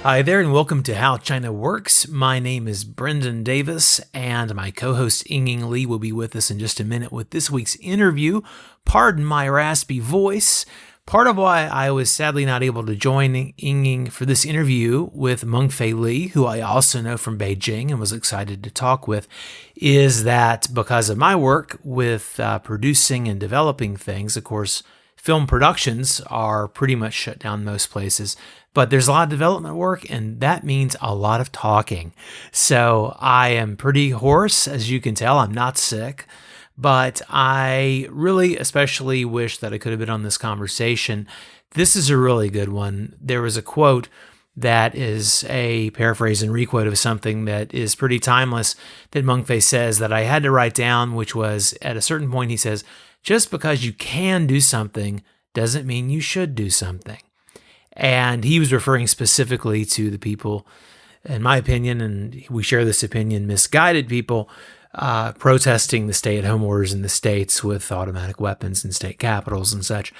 Hi there, and welcome to How China Works. My name is Brendan Davis, and my co-host Ying Li will be with us in just a minute with this week's interview. Pardon my raspy voice. Part of why I was sadly not able to join Ying for this interview with MENGFEI Li, who I also know from Beijing and was excited to talk with, is that because of my work with producing and developing things, of course, film productions are pretty much shut down most places, but there's a lot of development work, and that means a lot of talking. So I am pretty hoarse, as you can tell. I'm not sick, but I really especially wish that I could have been on this conversation. This is a really good one. There was a quote that is a paraphrase and requote of something that is pretty timeless that MENGFEI says that I had to write down, which was at a certain point he says, just because you can do something doesn't mean you should do something. And he was referring specifically to the people, in my opinion, and we share this opinion, misguided people protesting the stay-at-home orders in the states with automatic weapons in state capitals and such.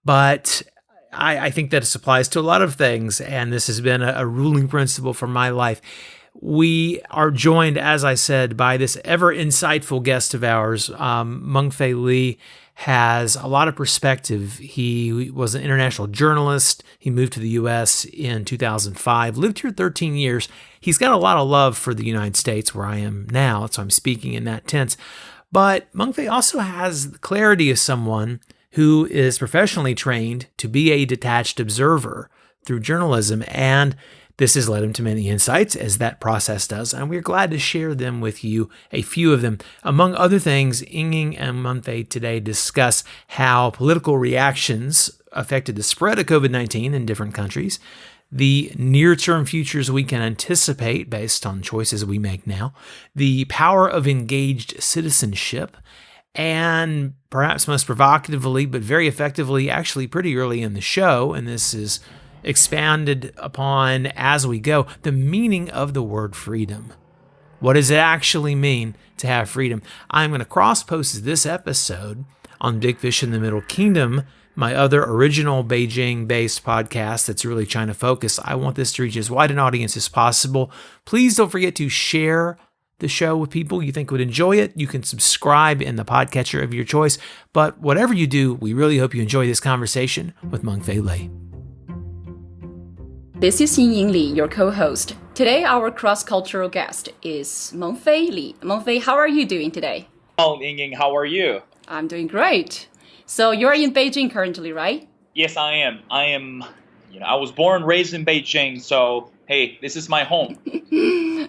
But I think that this applies to a lot of things, and this has been a ruling principle for my life. We are joined, as I said, by this ever insightful guest of ours. MENGFEI Li has a lot of perspective. He was an international journalist. He moved to the U.S. in 2005, lived here 13 years. He's got a lot of love for the United States, where I am now, so I'm speaking in that tense. But MENGFEI also has the clarity of someone who is professionally trained to be a detached observer through journalism, and this has led him to many insights, as that process does, and we're glad to share them with you, a few of them. Among other things, Ying and MENGFEI today discuss how political reactions affected the spread of COVID-19 in different countries, the near-term futures we can anticipate based on choices we make now, the power of engaged citizenship, and perhaps most provocatively, but very effectively, actually pretty early in the show, and this is expanded upon as we go, the meaning of the word freedom. What does it actually mean to have freedom? I'm going to cross-post this episode on Big Fish in the Middle Kingdom, my other original Beijing-based podcast that's really China-focused. I want this to reach as wide an audience as possible. Please don't forget to share the show with people you think would enjoy it. You can subscribe in the podcatcher of your choice. But whatever you do, we really hope you enjoy this conversation with MENGFEI Li. This is Ying Li, your co-host. Today, our cross-cultural guest is MENGFEI Li. MENGFEI, how are you doing today? Oh, Ying, how are you? I'm doing great. So you're in Beijing currently, right? Yes, I am. I was born and raised in Beijing, so hey, this is my home.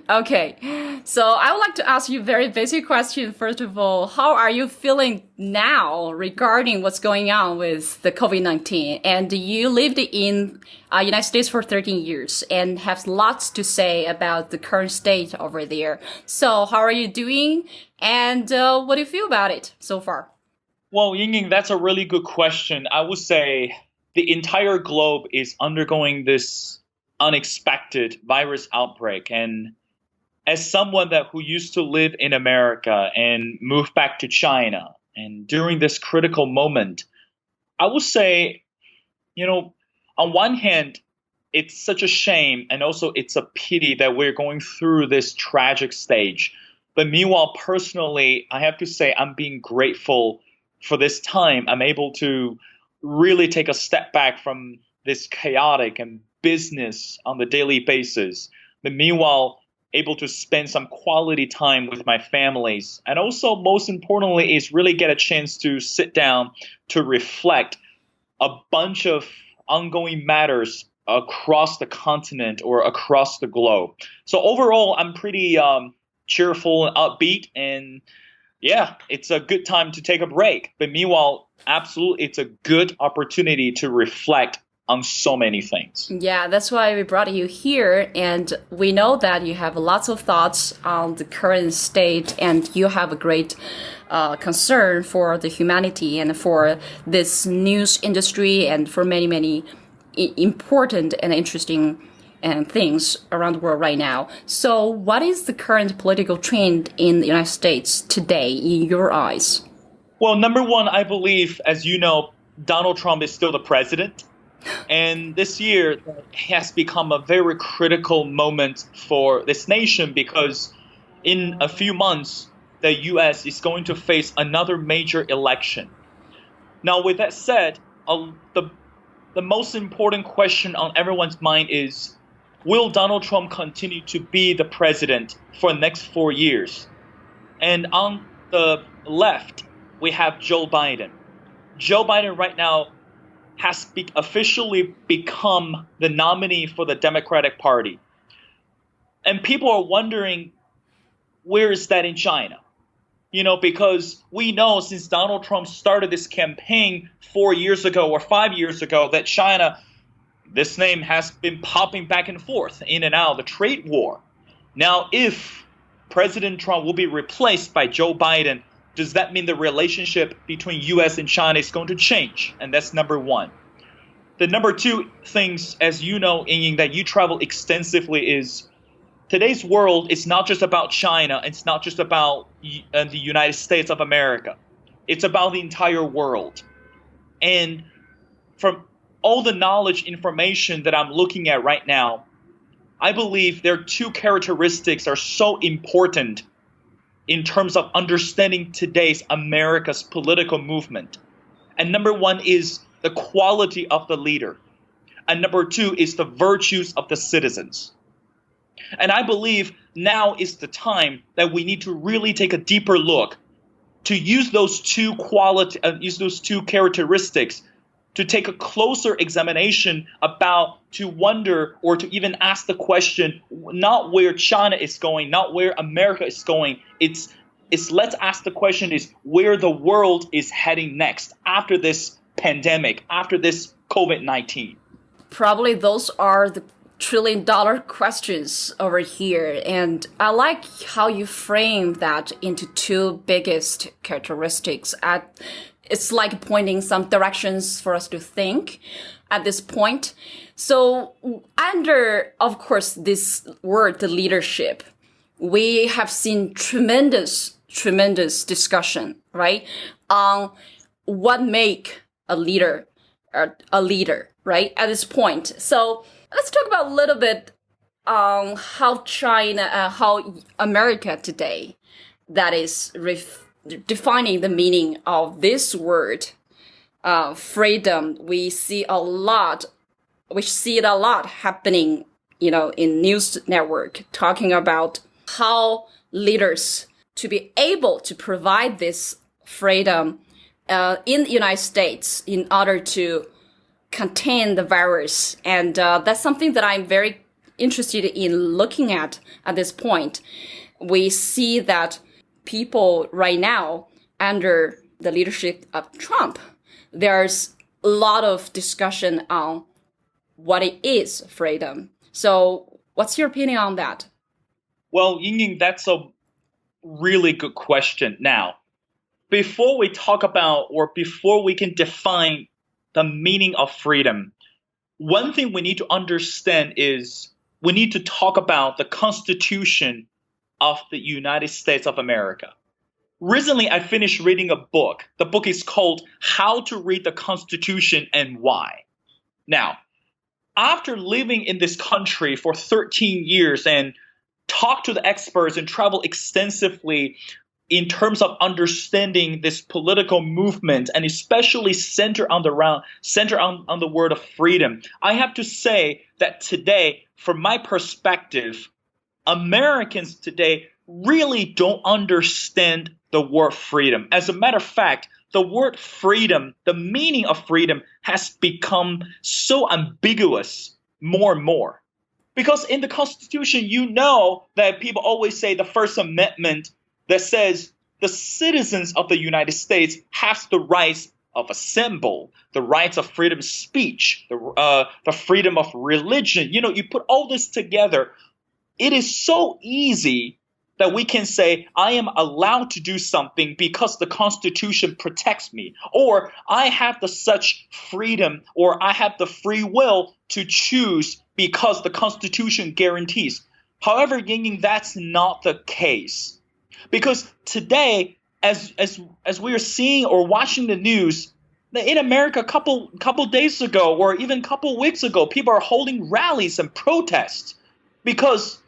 Okay, so I would like to ask you a very basic question. First of all, how are you feeling now regarding what's going on with the COVID-19? And you lived in United States for 13 years and have lots to say about the current state over there. So how are you doing? And what do you feel about it so far? Well, Ying, that's a really good question. I would say the entire globe is undergoing this unexpected virus outbreak, and as someone who used to live in America and moved back to China, and during this critical moment, I would say, on one hand, it's such a shame, and also it's a pity that we're going through this tragic stage. But meanwhile, personally, I have to say I'm being grateful for this time. I'm able to really take a step back from this chaotic and business on the daily basis, but meanwhile able to spend some quality time with my families, and also most importantly is really get a chance to sit down to reflect a bunch of ongoing matters across the continent or across the globe. So overall, I'm pretty cheerful and upbeat, and yeah, it's a good time to take a break. But meanwhile, absolutely, it's a good opportunity to reflect on so many things. Yeah, that's why we brought you here. And we know that you have lots of thoughts on the current state, and you have a great concern for the humanity and for this news industry and for many, many important and interesting things around the world right now. So what is the current political trend in the United States today in your eyes? Well, number one, I believe, as you know, Donald Trump is still the president. And this year has become a very critical moment for this nation because in a few months, the US is going to face another major election. Now, with that said, the most important question on everyone's mind is, will Donald Trump continue to be the president for the next 4 years? And on the left, we have Joe Biden. Joe Biden right now has officially become the nominee for the Democratic Party. And people are wondering, where is that in China? Because we know since Donald Trump started this campaign 4 years ago or 5 years ago that China, this name has been popping back and forth in and out of the trade war. Now, if President Trump will be replaced by Joe Biden, does that mean the relationship between US and China is going to change? And that's number one. The number two things, as you know, Ying, that you travel extensively, is today's world is not just about China. It's not just about the United States of America. It's about the entire world. And from all the knowledge, information that I'm looking at right now, I believe there are two characteristics that are so important in terms of understanding today's America's political movement. And number one is the quality of the leader. And number two is the virtues of the citizens. And I believe now is the time that we need to really take a deeper look to use those two characteristics to take a closer examination about, to wonder or to even ask the question, not where China is going, not where America is going. It's let's ask the question is where the world is heading next after this pandemic, after this COVID-19. Probably those are the trillion-dollar questions over here. And I like how you frame that into two biggest characteristics. It's like pointing some directions for us to think at this point. So under, of course, this word, the leadership, we have seen tremendous discussion, right, on what make a leader, right, at this point. So let's talk about a little bit on how China, how America today, that is defining the meaning of this word, freedom. We see it a lot happening, in news network, talking about how leaders to be able to provide this freedom in the United States in order to contain the virus. And that's something that I'm very interested in looking at this point. We see that people right now under the leadership of Trump, there's a lot of discussion on what it is freedom. So what's your opinion on that? Well, Ying, that's a really good question. Now, before we talk about or before we can define the meaning of freedom, one thing we need to understand is we need to talk about the Constitution of the United States of America. Recently, I finished reading a book. The book is called How to Read the Constitution and Why. Now, after living in this country for 13 years and talk to the experts and travel extensively in terms of understanding this political movement and especially center on the word of freedom, I have to say that today, from my perspective, Americans today really don't understand the word freedom. As a matter of fact, the word freedom, the meaning of freedom has become so ambiguous more and more. Because in the Constitution, you know that people always say the First Amendment that says the citizens of the United States have the rights of assemble, the rights of freedom of speech, the freedom of religion. You put all this together. It is so easy that we can say, I am allowed to do something because the Constitution protects me, or I have the such freedom, or I have the free will to choose because the Constitution guarantees. However, Ying, that's not the case. Because today, as we are seeing or watching the news, In America, couple days ago, or even couple weeks ago, people are holding rallies and protests because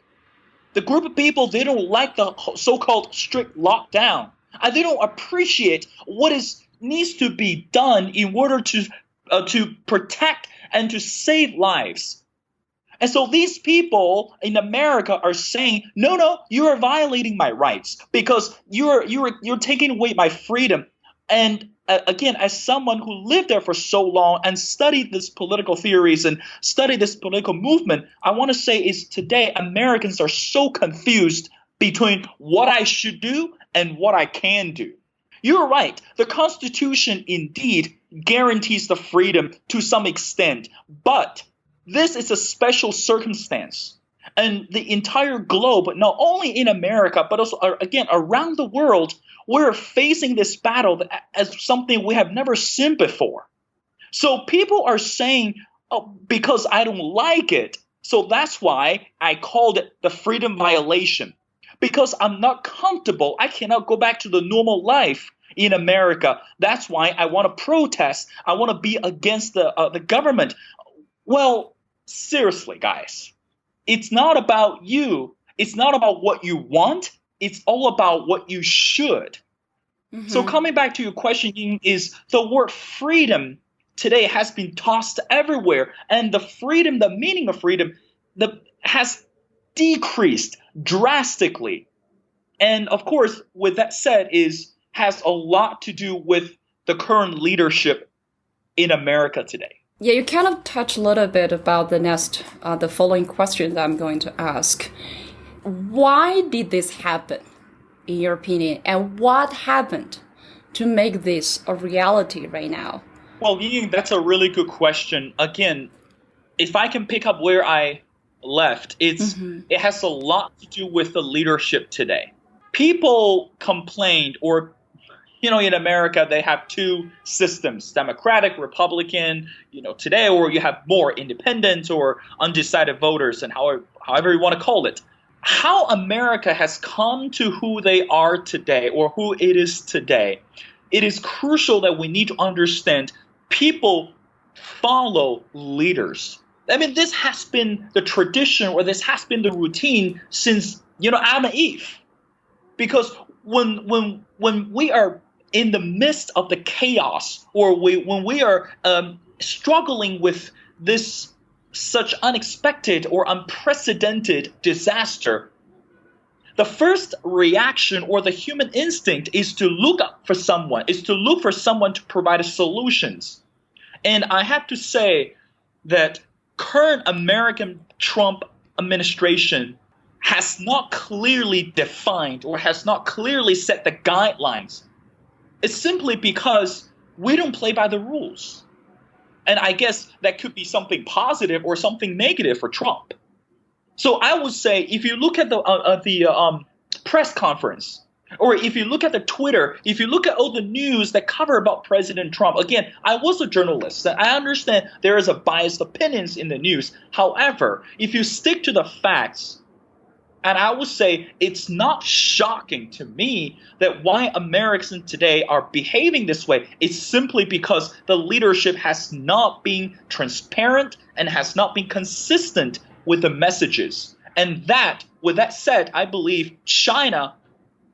the group of people, they don't like the so-called strict lockdown, and they don't appreciate what needs to be done in order to protect and to save lives. And so these people in America are saying, no, you are violating my rights because you're taking away my freedom. And again, as someone who lived there for so long and studied these political theories and studied this political movement, I want to say is today Americans are so confused between what I should do and what I can do. You're right. The Constitution indeed guarantees the freedom to some extent, but this is a special circumstance. And the entire globe, not only in America, but also, again, around the world, we're facing this battle as something we have never seen before. So people are saying, oh, because I don't like it, so that's why I called it the freedom violation. Because I'm not comfortable, I cannot go back to the normal life in America. That's why I want to protest. I want to be against the government. Well, seriously, guys, it's not about you. It's not about what you want. It's all about what you should. Mm-hmm. So coming back to your question, is the word freedom today has been tossed everywhere. And the freedom, the meaning of freedom, has decreased drastically. And of course, with that said, has a lot to do with the current leadership in America today. Yeah, you kind of touch a little bit about the following question that I'm going to ask. Why did this happen, in your opinion? And what happened to make this a reality right now? Well, Ying, that's a really good question. Again, if I can pick up where I left, it has a lot to do with the leadership today. People complained, or in America, they have two systems, Democratic, Republican, today, or you have more independent or undecided voters, and however you want to call it. How America has come to who they are today, or who it is today, it is crucial that we need to understand people follow leaders. I mean, this has been the tradition, or this has been the routine since, Adam and Eve. Because when we are in the midst of the chaos, or when we are struggling with this such unexpected or unprecedented disaster, the first reaction or the human instinct is to look for someone to provide solutions. And I have to say that current American Trump administration has not clearly defined or has not clearly set the guidelines. It's simply because we don't play by the rules. And I guess that could be something positive or something negative for Trump. So I would say, if you look at the press conference, or if you look at the Twitter, if you look at all the news that cover about President Trump, again, I was a journalist, and I understand there is a biased opinions in the news. However, if you stick to the facts, and I would say it's not shocking to me that why Americans today are behaving this way. It's simply because the leadership has not been transparent and has not been consistent with the messages. And with that said, I believe China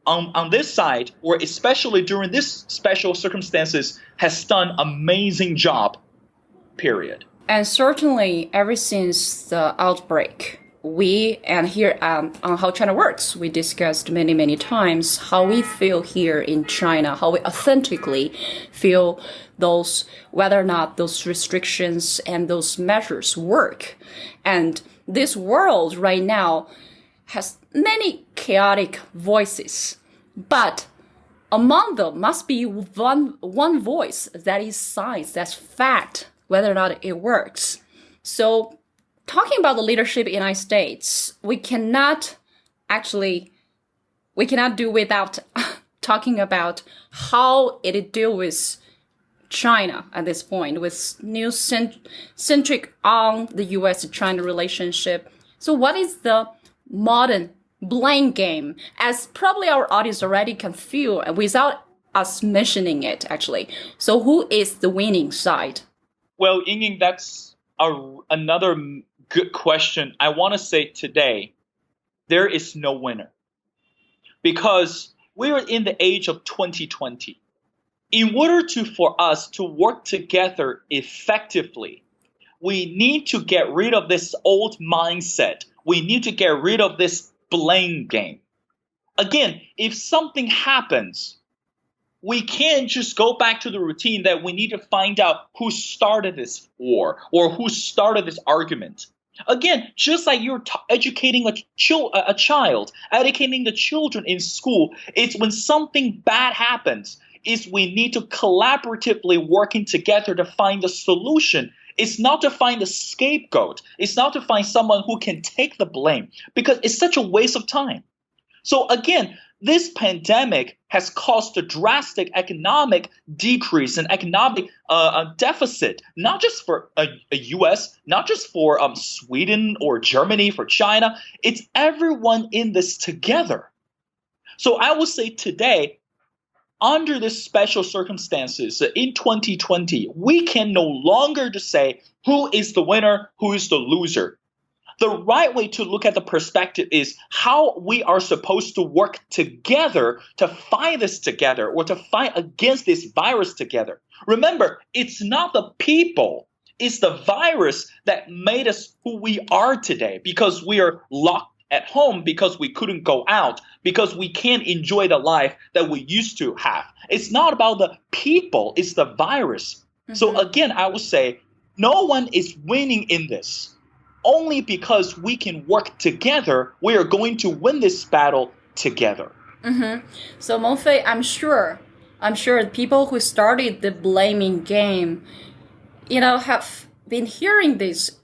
on this side, or especially during this special circumstances, has done amazing job, period. And certainly ever since the outbreak, and here on How China Works, we discussed many times how we feel here in China, how we authentically feel whether or not those restrictions and those measures work. And this world right now has many chaotic voices, but among them must be one voice that is science, that's fact, whether or not it works. So talking about the leadership in the United States, we cannot do without talking about how it deals with China at this point, with news centric on the U.S.-China relationship. So what is the modern blame game? As probably our audience already can feel, without us mentioning it, actually. So who is the winning side? Well, Ying, that's another good question. I want to say today, there is no winner because we're in the age of 2020. In order for us to work together effectively, we need to get rid of this old mindset. We need to get rid of this blame game. Again, if something happens, we can't just go back to the routine that we need to find out who started this war or who started this argument. Again, just like you're educating a child, educating the children in school, it's when something bad happens, is we need to collaboratively working together to find a solution. It's not to find a scapegoat. It's not to find someone who can take the blame because it's such a waste of time. So again, this pandemic has caused a drastic economic decrease and economic deficit, not just for a U.S., not just for Sweden or Germany, for China. It's everyone in this together. So I would say today, under this special circumstances in 2020, we can no longer just say who is the winner, who is the loser. The right way to look at the perspective is how we are supposed to work together to fight this together or to fight against this virus together. Remember, it's not the people, it's the virus that made us who we are today because we are locked at home, because we couldn't go out, because we can't enjoy the life that we used to have. It's not about the people, it's the virus. So again, I would say no one is winning in this. Only because we can work together, we are going to win this battle together. So MENGFEI, I'm sure people who started the blaming game, have been hearing this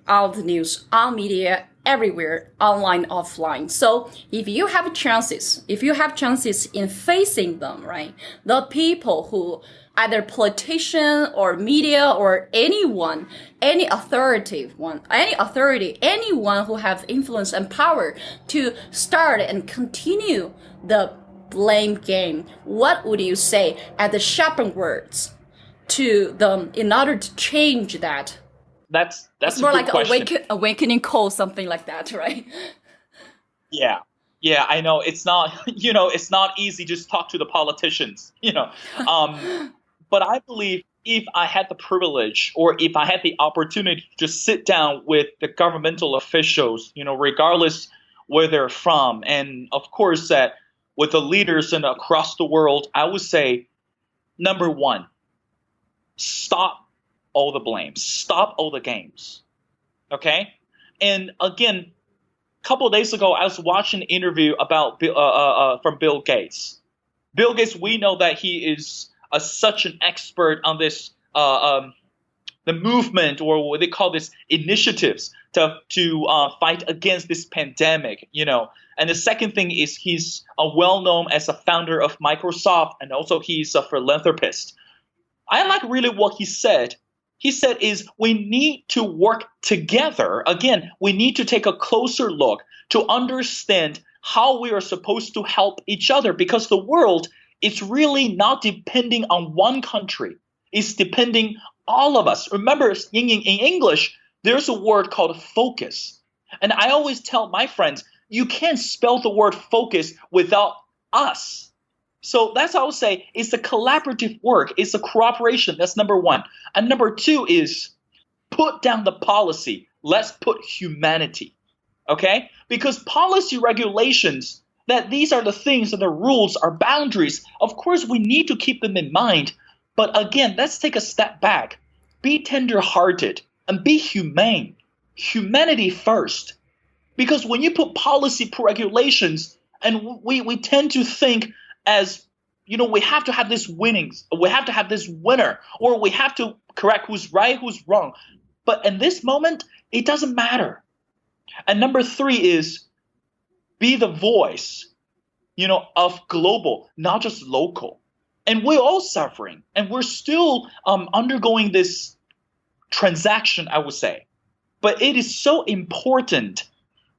on the news, on media, everywhere, online, offline. So if you have chances in facing them, right, the people who either politician or media or anyone, anyone who have influence and power to start and continue the blame game, what would you say as the sharpened words to them in order to change that? That's it's a more good like question. awakening call, something like that, right? Yeah, I know it's not, it's not easy just talk to the politicians, But I believe if I had the privilege or if I had the opportunity to just sit down with the governmental officials, regardless where they're from, and of course that with the leaders and across the world, I would say, number one, stop all the blame, stop all the games, okay? And again, a couple of days ago, I was watching an interview about from Bill Gates. Bill Gates, we know that he is such an expert on this, the movement, or what they call this initiatives to fight against this pandemic, And the second thing is he's well known as a founder of Microsoft, and also he's a philanthropist. I like really what he said. He said is we need to work together. Again, we need to take a closer look to understand how we are supposed to help each other, because the world is really not depending on one country. It's depending all of us. Remember, in English, there's a word called focus. And I always tell my friends, you can't spell the word focus without us. So that's how I would say it's a collaborative work. It's a cooperation. That's number one. And number two is put down the policy. Let's put humanity. Okay? Because policy regulations, that these are the things and the rules, are boundaries. Of course, we need to keep them in mind. But again, let's take a step back. Be tender-hearted and be humane. Humanity first. Because when you put policy regulations, and we tend to think as, we have to have this winnings, we have to have this winner, or we have to correct who's right, who's wrong. But in this moment, it doesn't matter. And number three is be the voice, of global, not just local. And we're all suffering, and we're still undergoing this transaction, I would say. But it is so important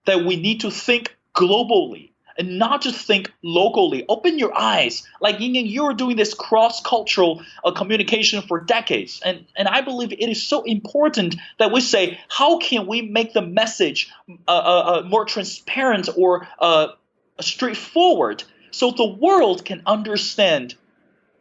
that we need to think globally. and not just think locally. Open your eyes. Like Ying, you're doing this cross-cultural communication for decades. And I believe it is so important that we say, how can we make the message more transparent or straightforward so the world can understand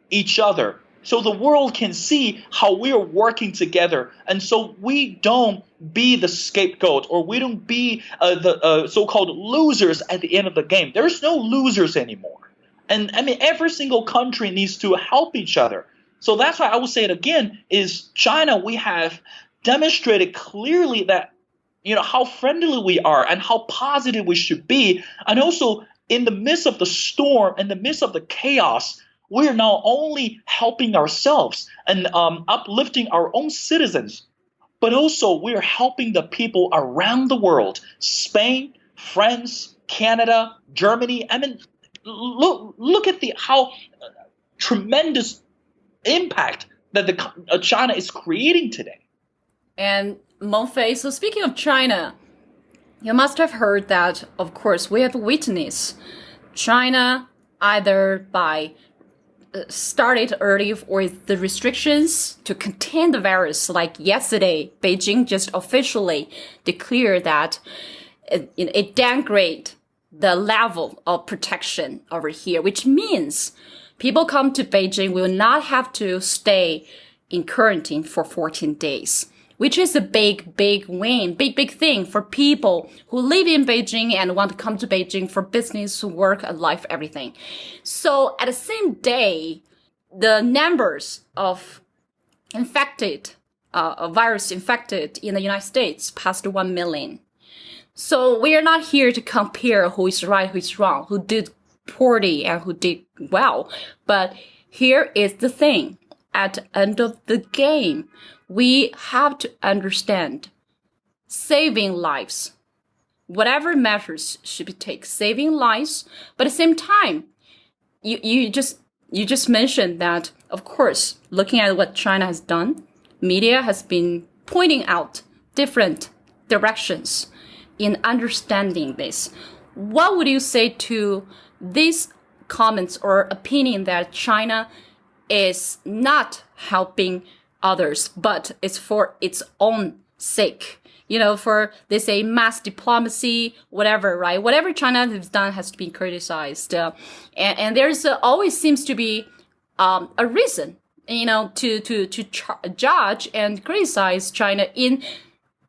each other, so the world can see how we are working together, and so we don't be the scapegoat, or we don't be the so-called losers at the end of the game. There's no losers anymore. And I mean, every single country needs to help each other. So that's why I would say it again, is China, we have demonstrated clearly that, how friendly we are and how positive we should be. And also in the midst of the storm, in the midst of the chaos, we're not only helping ourselves and uplifting our own citizens, but also we're helping the people around the world. Spain, France, Canada, Germany. I mean, look at how tremendous impact that China is creating today. And MENGFEI, so speaking of China, you must have heard that, of course, we have witnessed China either by started early with the restrictions to contain the virus. Like yesterday, Beijing just officially declared that it downgrade the level of protection over here, which means people come to Beijing will not have to stay in quarantine for 14 days. Which is a big, big win, big thing for people who live in Beijing and want to come to Beijing for business, work, life, everything. So at the same day, the numbers of virus infected in the United States passed 1 million. So we are not here to compare who is right, who is wrong, who did poorly and who did well. But here is the thing. At the end of the game, we have to understand saving lives. Whatever measures should be taken, saving lives. But at the same time, you just mentioned that, of course, looking at what China has done, media has been pointing out different directions in understanding this. What would you say to these comments or opinion that China is not helping others, but it's for its own sake? For, they say, mass diplomacy, whatever, right? Whatever China has done has to be criticized. And there's always seems to be a reason, to judge and criticize China in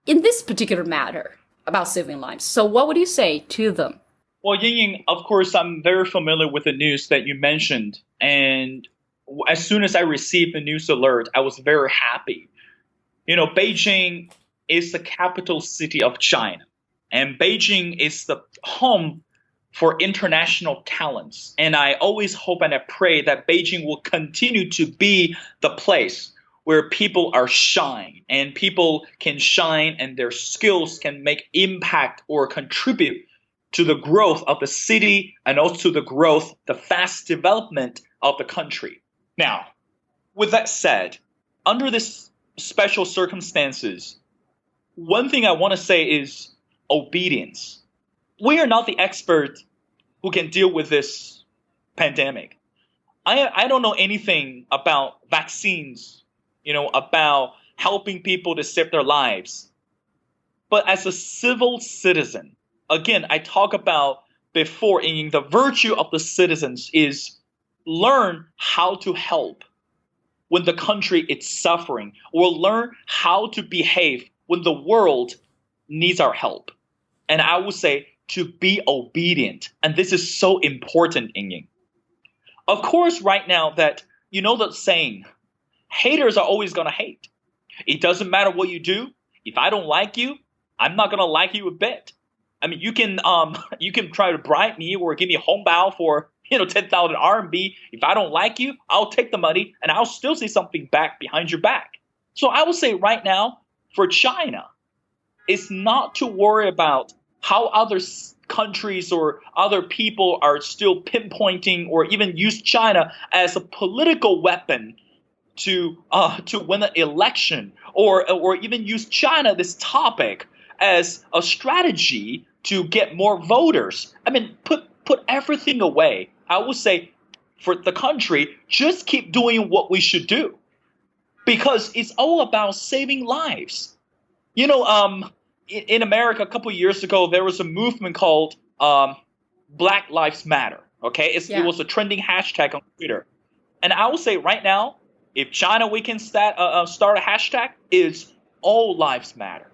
this particular matter about saving lives. So what would you say to them? Well, Ying, of course, I'm very familiar with the news that you mentioned. And as soon as I received the news alert, I was very happy. Beijing is the capital city of China, and Beijing is the home for international talents. And I always hope and I pray that Beijing will continue to be the place where people are shine, and people can shine and their skills can make impact or contribute to the growth of the city and also the fast development of the country. Now, with that said, under this special circumstances, one thing I want to say is obedience. We are not the expert who can deal with this pandemic. I don't know anything about vaccines, about helping people to save their lives. But as a civil citizen, again, I talk about before in the virtue of the citizens is learn how to help when the country is suffering, or learn how to behave when the world needs our help. And I would say to be obedient. And this is so important, Ying. Of course, right now that the saying, haters are always going to hate. It doesn't matter what you do. If I don't like you, I'm not going to like you a bit. I mean, you can try to bribe me or give me a hongbao for 10,000 RMB. If I don't like you, I'll take the money and I'll still say something back behind your back. So I would say right now for China, it's not to worry about how other countries or other people are still pinpointing or even use China as a political weapon to win an election, or even use China, this topic, as a strategy to get more voters. I mean, put put everything away. I would say for the country, just keep doing what we should do, because it's all about saving lives. In America, a couple of years ago, there was a movement called Black Lives Matter. Okay, it was a trending hashtag on Twitter, and I will say right now, if China we can start a hashtag, it's all lives matter.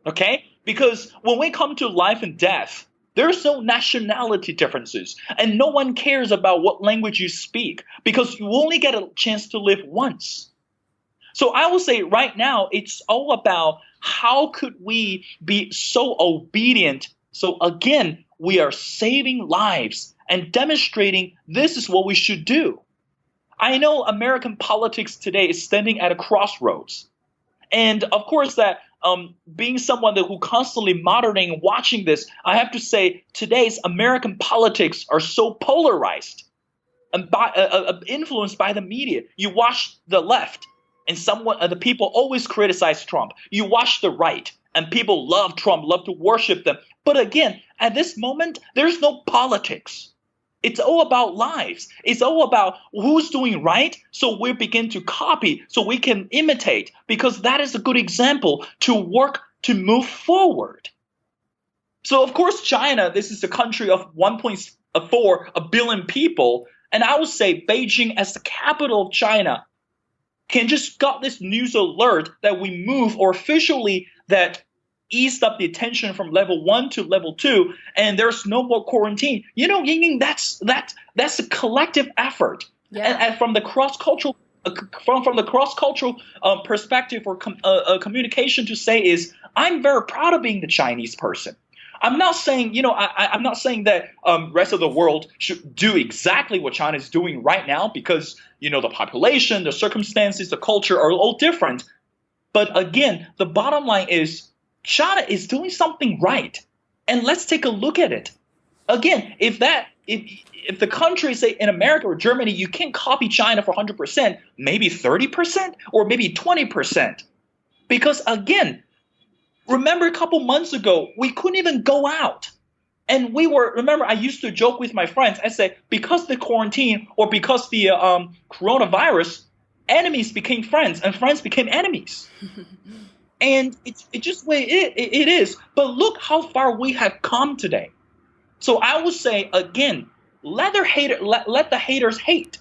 Okay, because when we come to life and death, there's no nationality differences, and no one cares about what language you speak, because you only get a chance to live once. So I will say right now, it's all about how could we be so obedient. So again, we are saving lives and demonstrating this is what we should do. I know American politics today is standing at a crossroads. And of course that being someone who constantly monitoring and watching this, I have to say today's American politics are so polarized and influenced by the media. You watch the left, and the people always criticize Trump. You watch the right, and people love Trump, love to worship them. But again, at this moment, there's no politics. It's all about lives. It's all about who's doing right, so we begin to copy, so we can imitate, because that is a good example to work to move forward. So of course, China, this is a country of 1.4 billion people, and I would say Beijing as the capital of China can just got this news alert that we move, or officially that eased up the tension from level 1 to level 2, and there's no more quarantine. Yingling, that's a collective effort, and from the cross-cultural perspective or communication to say is, I'm very proud of being the Chinese person. I'm not saying, I'm not saying that rest of the world should do exactly what China is doing right now, because the population, the circumstances, the culture are all different. But again, the bottom line is China is doing something right, and let's take a look at it. Again, if the country, say in America or Germany, you can't copy China for 100%, maybe 30% or maybe 20%, because again, remember a couple months ago, we couldn't even go out. And remember, I used to joke with my friends. I say, because the quarantine or because the coronavirus, enemies became friends and friends became enemies. And it's just the way it is. But look how far we have come today. So I would say, again, let the haters hate.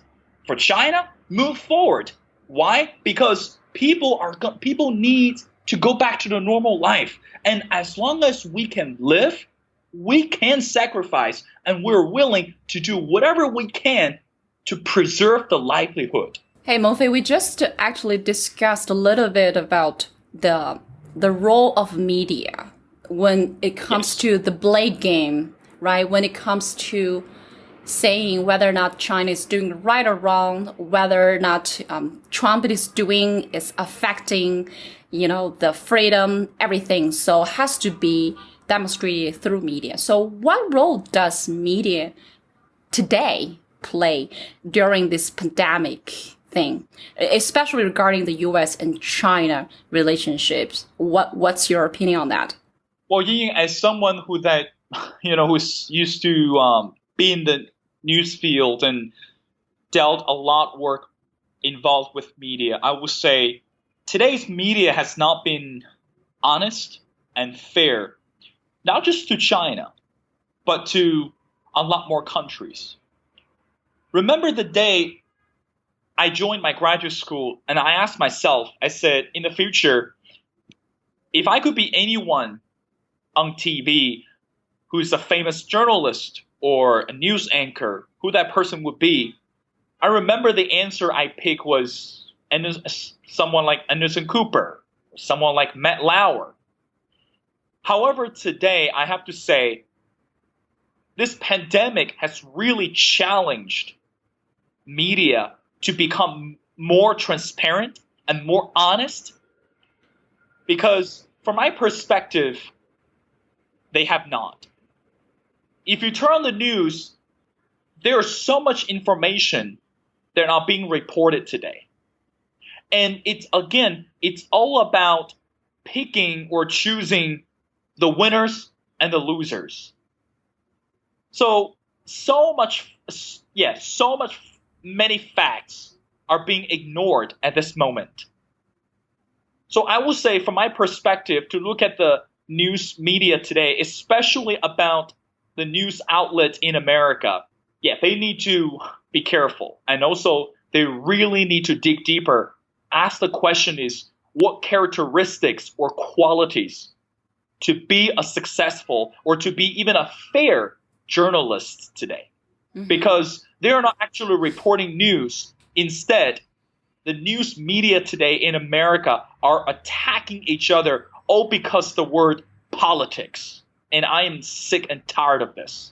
For China, move forward. Why? Because people need to go back to the normal life. And as long as we can live, we can sacrifice, and we're willing to do whatever we can to preserve the livelihood. Hey, MENGFEI, we just actually discussed a little bit about the role of media when it comes to the blame game, right? When it comes to saying whether or not China is doing right or wrong, whether or not Trump is affecting, the freedom, everything. So it has to be demonstrated through media. So what role does media today play during this pandemic thing, especially regarding the U.S. and China relationships? What's your opinion on that? Well, Ying, as someone who's used to be in the news field and dealt a lot of work involved with media, I would say today's media has not been honest and fair, not just to China, but to a lot more countries. Remember the day I joined my graduate school, and I asked myself, I said, in the future, if I could be anyone on TV who's a famous journalist or a news anchor, who that person would be, I remember the answer I picked was someone like Anderson Cooper, someone like Matt Lauer. However, today, I have to say, this pandemic has really challenged media to become more transparent and more honest, because from my perspective, they have not. If you turn on the news, there is so much information that are not being reported today. And it's all about picking or choosing the winners and the losers. So so much, many facts are being ignored at this moment. So I would say, from my perspective, to look at the news media today, especially about the news outlets in America, they need to be careful. And also, they really need to dig deeper. Ask the question is, what characteristics or qualities to be a successful or to be even a fair journalist today? Mm-hmm. Because they're not actually reporting news. Instead, the news media today in America are attacking each other all because the word politics. And I am sick and tired of this.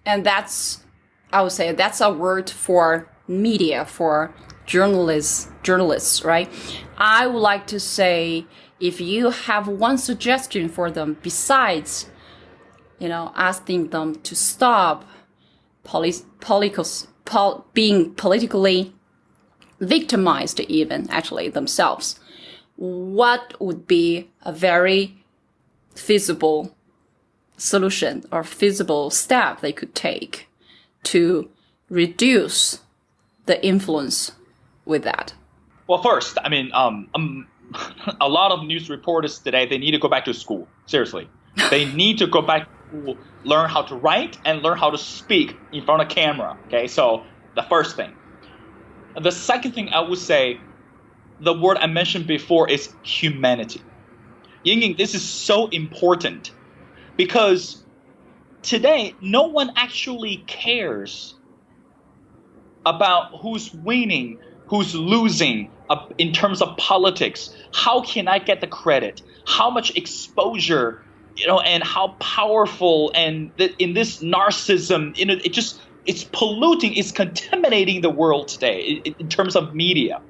And I would say that's a word for media, for journalists, right? I would like to say, if you have one suggestion for them besides, asking them to stop being politically victimized, even actually themselves, what would be a very feasible solution or feasible step they could take to reduce the influence with that? Well, first, I mean, a lot of news reporters today, they need to go back to school. Seriously. They need to go back to school, learn how to write and learn how to speak in front of camera. Okay, so the first thing. The second thing I would say, the word I mentioned before is humanity. Ying, this is so important because today no one actually cares about who's winning, who's losing in terms of politics. How can I get the credit? How much exposure, and how powerful, and in this narcissism, it's polluting, it's contaminating the world today in terms of media.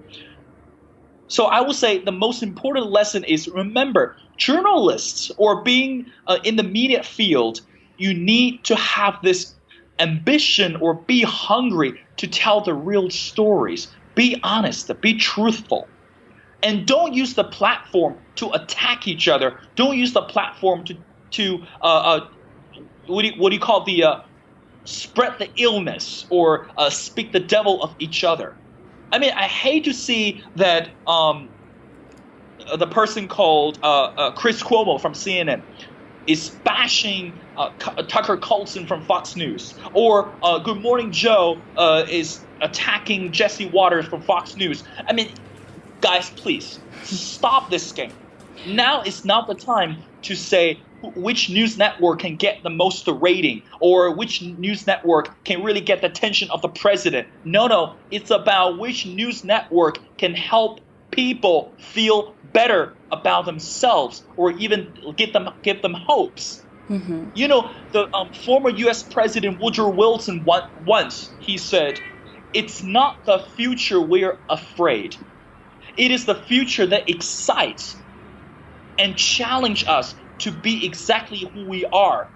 So I would say the most important lesson is, remember, journalists or being in the media field, you need to have this ambition or be hungry to tell the real stories. Be honest, be truthful. And don't use the platform to attack each other. Don't use the platform to what do you call the spread the illness or speak the devil of each other. I mean, I hate to see that the person called Chris Cuomo from CNN is bashing Tucker Carlson from Fox News, or Good Morning Joe is attacking Jesse Waters from Fox News. I mean, guys, please stop this game. Now is not the time to say which news network can get the most rating or which news network can really get the attention of the president. No, it's about which news network can help people feel better about themselves or even give them hopes. Mm-hmm. The former U.S. President Woodrow Wilson once he said, "It's not the future we're afraid. It is the future that excites and challenge us to be exactly who we are."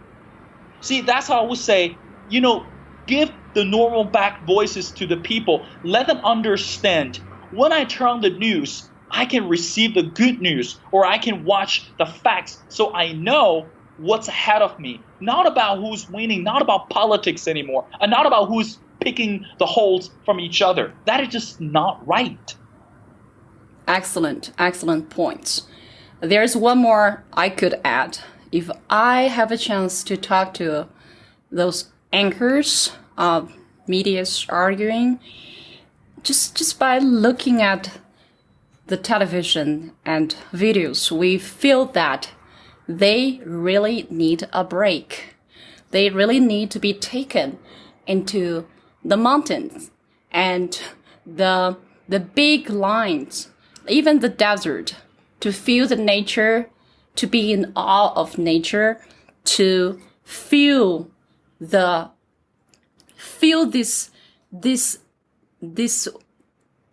See, that's how I would say, give the normal back voices to the people. Let them understand, when I turn on the news, I can receive the good news, or I can watch the facts so I know what's ahead of me. Not about who's winning, not about politics anymore, and not about who's picking the holes from each other. That is just not right. Excellent points. There's one more I could add. If I have a chance to talk to those anchors of media's arguing, just by looking at the television and videos, we feel that they really need a break. They really need to be taken into the mountains and the big lines, even the desert, to feel the nature, to be in awe of nature, to feel this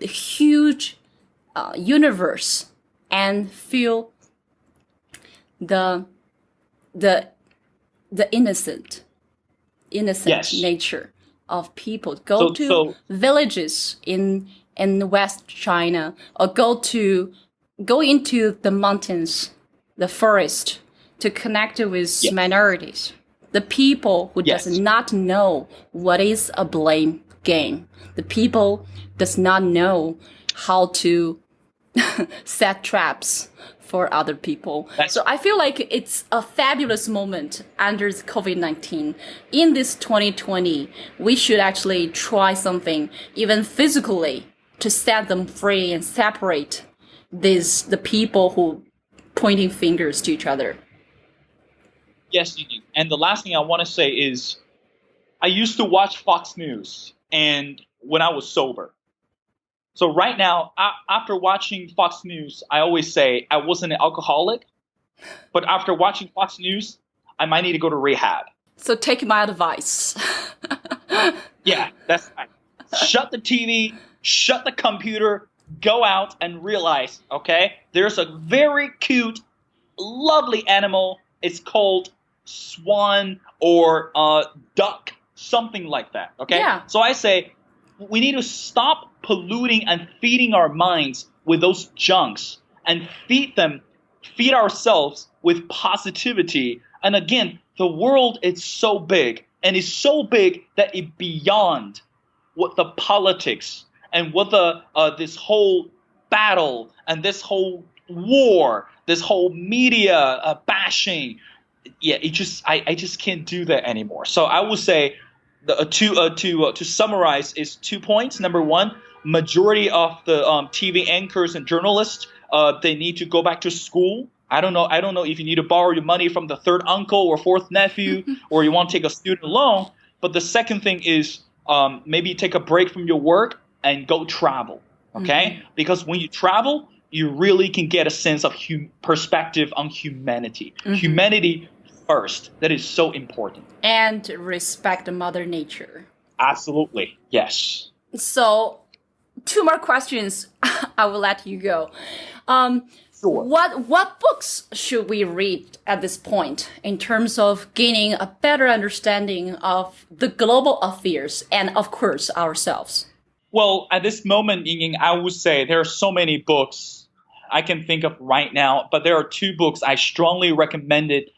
huge universe, and feel the innocent yes. nature of people. Go to villages in West China, or go into the mountains, the forest, to connect with minorities, The people who Yes. does not know what is a blame game. The people does not know how to set traps for other people. So I feel like it's a fabulous moment under the COVID-19. In this 2020, we should actually try something, even physically, to set them free and separate the people who pointing fingers to each other. Yes, Ying. And the last thing I want to say is I used to watch Fox News and when I was sober. So right now, after watching Fox News, I always say I wasn't an alcoholic, but after watching Fox News, I might need to go to rehab. So take my advice. Yeah, that's right. Shut the TV, shut the computer, go out and realize, okay, there's a very cute, lovely animal. It's called swan or duck, something like that, okay? Yeah. So I say we need to stop polluting and feeding our minds with those junks and feed ourselves with positivity. And again, the world is so big, and it's so big that it's beyond what the politics and what the this whole battle and this whole war, this whole media bashing. Yeah, I just can't do that anymore. So I would say to summarize is 2 points. Number one, majority of the TV anchors and journalists they need to go back to school. I don't know if you need to borrow your money from the third uncle or fourth nephew or you want to take a student loan. But the second thing is maybe take a break from your work and go travel. Okay, because when you travel, you really can get a sense of perspective on humanity. Humanity first. That is so important. And respect Mother Nature. Absolutely. Yes. So 2 more questions. I will let you go. Sure. What books should we read at this point in terms of gaining a better understanding of the global affairs and, of course, ourselves? Well, at this moment, Ying, I would say there are so many books I can think of right now, but there are 2 books I strongly recommended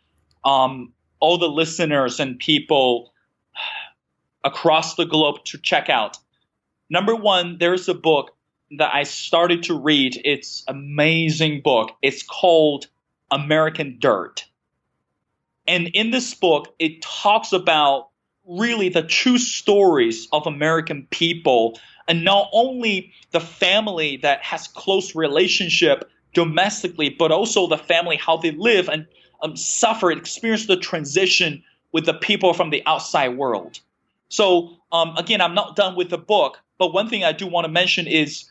all the listeners and people across the globe to check out. Number one, there's a book that I started to read. It's an amazing book. It's called American Dirt. And in this book, it talks about really the true stories of American people, and not only the family that has close relationship domestically, but also the family, how they live and experience the transition with the people from the outside world. So again, I'm not done with the book, but one thing I do want to mention is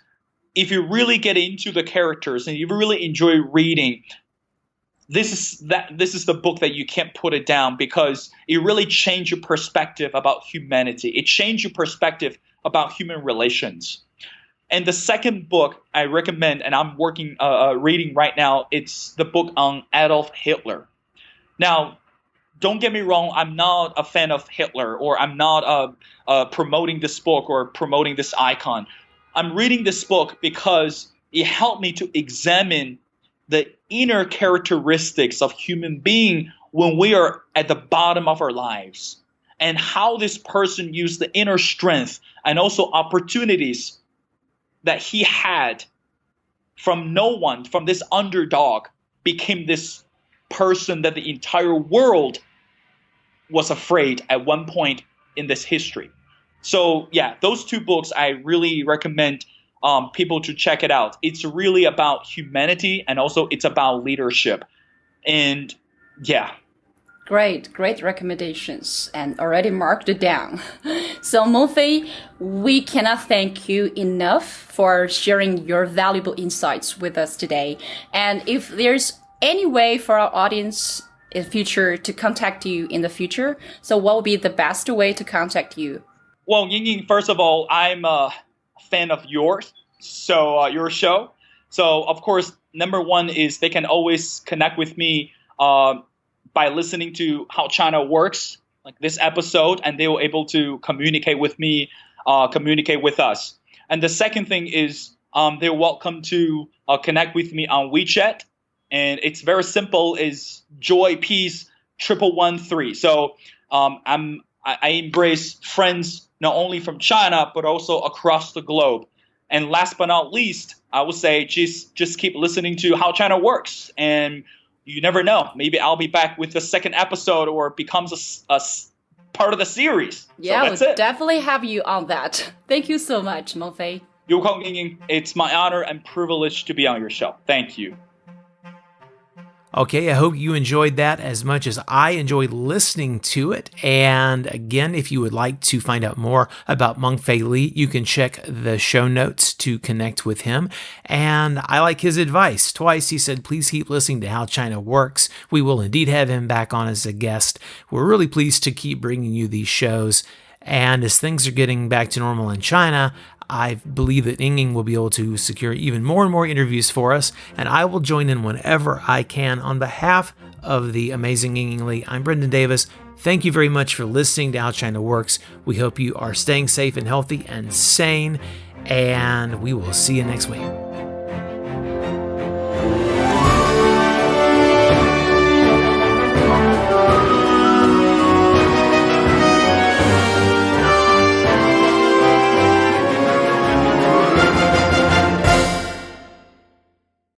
if you really get into the characters and you really enjoy reading, this is the book that you can't put it down because it really changed your perspective about humanity. It changed your perspective about human relations. And the second book I recommend, and I'm reading right now, it's the book on Adolf Hitler. Now, don't get me wrong, I'm not a fan of Hitler, or I'm not promoting this book or promoting this icon. I'm reading this book because it helped me to examine the inner characteristics of human being when we are at the bottom of our lives, and how this person used the inner strength and also opportunities that he had from no one, from this underdog, became this person that the entire world was afraid at one point in this history. So yeah, those 2 books I really recommend people to check it out. It's really about humanity and also it's about leadership. And yeah. Great recommendations, and already marked it down. So MENGFEI, we cannot thank you enough for sharing your valuable insights with us today. And if there's any way for our audience in future to contact you in the future, so what would be the best way to contact you? Well, Ying, first of all, I'm a fan of yours, so your show. So of course, number one is they can always connect with me by listening to How China Works, like this episode, and they were able to communicate with me, communicate with us. And the second thing is they're welcome to connect with me on WeChat. And it's very simple, is joy, peace, 11113. So I embrace friends not only from China but also across the globe. And last but not least, I would say just keep listening to How China Works, and you never know. Maybe I'll be back with the second episode, or it becomes a part of the series. Yeah, so that's we'll it. definitely have you on that. Thank you so much, MENGFEI. It's my honor and privilege to be on your show. Thank you. Okay, I hope you enjoyed that as much as I enjoyed listening to it. And again, if you would like to find out more about MENGFEI Li, you can check the show notes to connect with him. And I like his advice. Twice he said, please keep listening to How China Works. We will indeed have him back on as a guest. We're really pleased to keep bringing you these shows. And as things are getting back to normal in China, I believe that Yinging will be able to secure even more and more interviews for us, and I will join in whenever I can. On behalf of the amazing Yinging Li, I'm Brendan Davis. Thank you very much for listening to How China Works. We hope you are staying safe and healthy and sane, and we will see you next week.